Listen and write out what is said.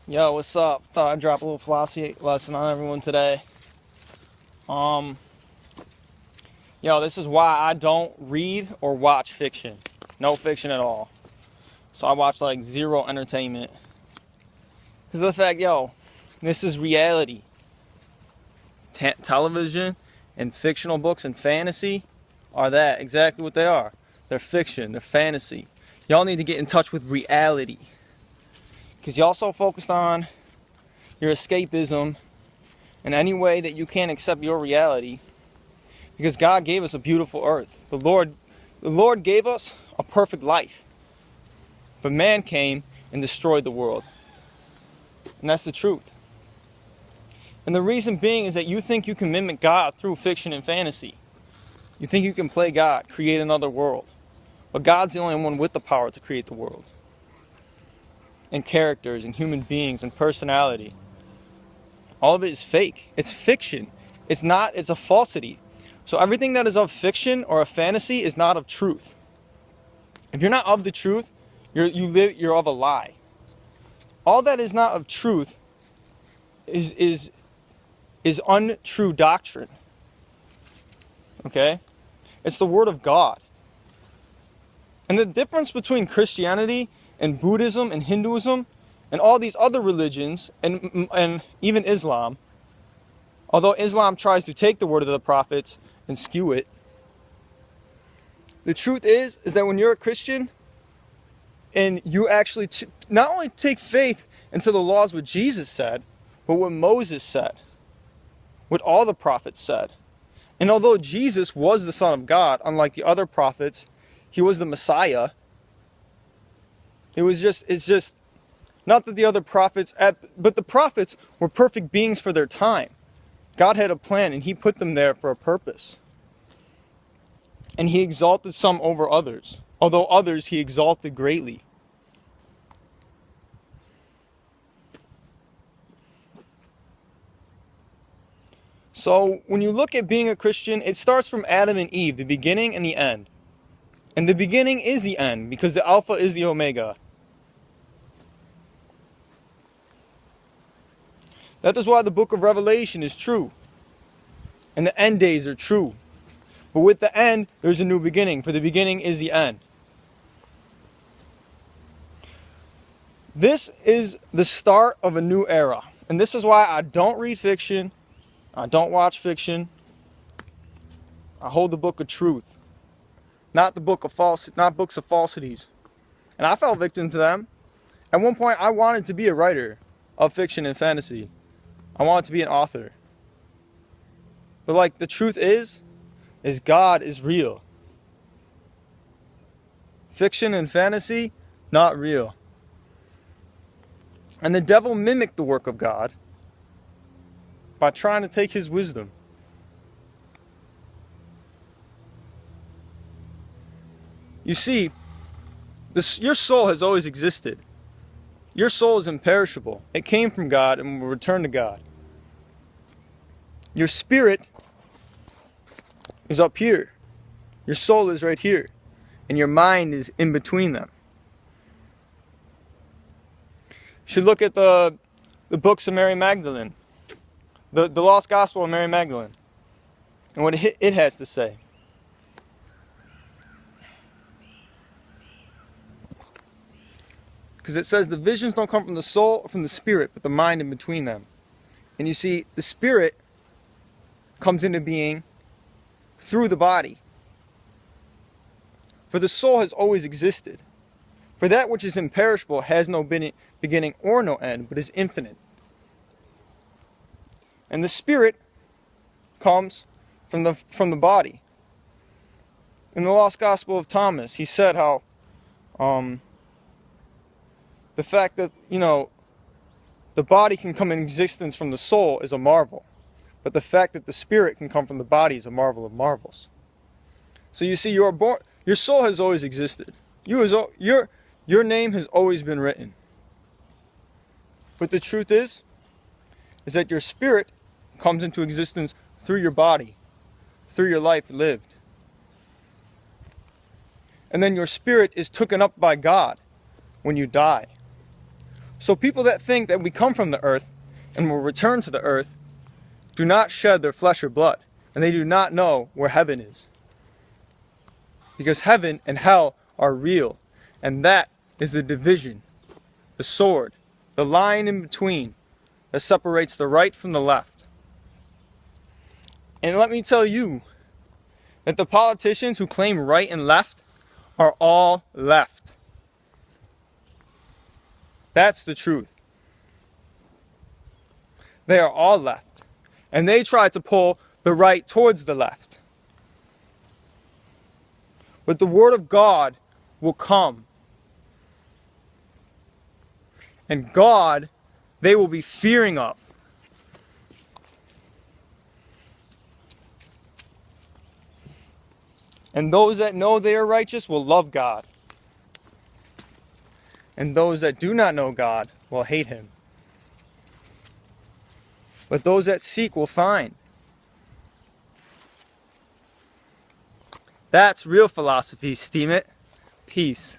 Yo, what's up? Thought I'd drop a little philosophy lesson on everyone today. Um, this is why I don't read or watch fiction. No fiction at all. So I watch like zero entertainment. Because of the fact, this is reality. Television and fictional books and fantasy are that, exactly what they are. They're fiction, they're fantasy. Y'all need to get in touch with reality. Because y'all so focused on your escapism in any way that you can't accept your reality, because God gave us a beautiful earth. The Lord gave us a perfect life, but man came and destroyed the world, and that's the truth. And the reason being is that you think you can mimic God through fiction and fantasy. You think you can play God, create another world, but God's the only one with the power to create the world, and characters and human beings and personality. All of it is fake. It's fiction. It's a falsity. So everything that is of fiction or a fantasy is not of truth. If you're not of the truth, you're of a lie. All that is not of truth is untrue doctrine. Okay? It's the word of God. And the difference between Christianity and Buddhism and Hinduism and all these other religions, and even Islam, although Islam tries to take the word of the prophets and skew it, the truth is that when you're a Christian and you actually not only take faith into the laws what Jesus said, but what Moses said, what all the prophets said. And although Jesus was the Son of God, unlike the other prophets, he was the Messiah. It's just not that the other prophets, but the prophets were perfect beings for their time. God had a plan and he put them there for a purpose. And he exalted some over others, although others he exalted greatly. So when you look at being a Christian, it starts from Adam and Eve, the beginning and the end. And the beginning is the end, because the Alpha is the Omega. That is why the book of Revelation is true. And the end days are true. But with the end, there's a new beginning, for the beginning is the end. This is the start of a new era. And this is why I don't read fiction. I don't watch fiction. I hold the book of truth. Not books of falsities. And I fell victim to them. At one point, I wanted to be a writer of fiction and fantasy. I wanted to be an author. But the truth is God is real. Fiction and fantasy, not real. And the devil mimicked the work of God by trying to take his wisdom. You see, your soul has always existed. Your soul is imperishable. It came from God and will return to God. Your spirit is up here. Your soul is right here. And your mind is in between them. You should look at the books of Mary Magdalene. The Lost Gospel of Mary Magdalene. And what it has to say. Because it says the visions don't come from the soul or from the spirit, but the mind in between them. And you see, the spirit comes into being through the body. For the soul has always existed. For that which is imperishable has no beginning or no end, but is infinite. And the spirit comes from the body. In the Lost Gospel of Thomas, he said how the fact that, the body can come in existence from the soul is a marvel. But the fact that the spirit can come from the body is a marvel of marvels. So you see, your soul has always existed. Your name has always been written. But the truth is that your spirit comes into existence through your body, through your life lived. And then your spirit is taken up by God when you die. So people that think that we come from the earth and will return to the earth do not shed their flesh or blood, and they do not know where heaven is. Because heaven and hell are real, and that is the division, the sword, the line in between that separates the right from the left. And let me tell you that the politicians who claim right and left are all left. That's the truth. They are all left. And they try to pull the right towards the left. But the word of God will come. And God, they will be fearing of. And those that know they are righteous will love God. And those that do not know God will hate him. But those that seek will find. That's real philosophy, steam it. Peace.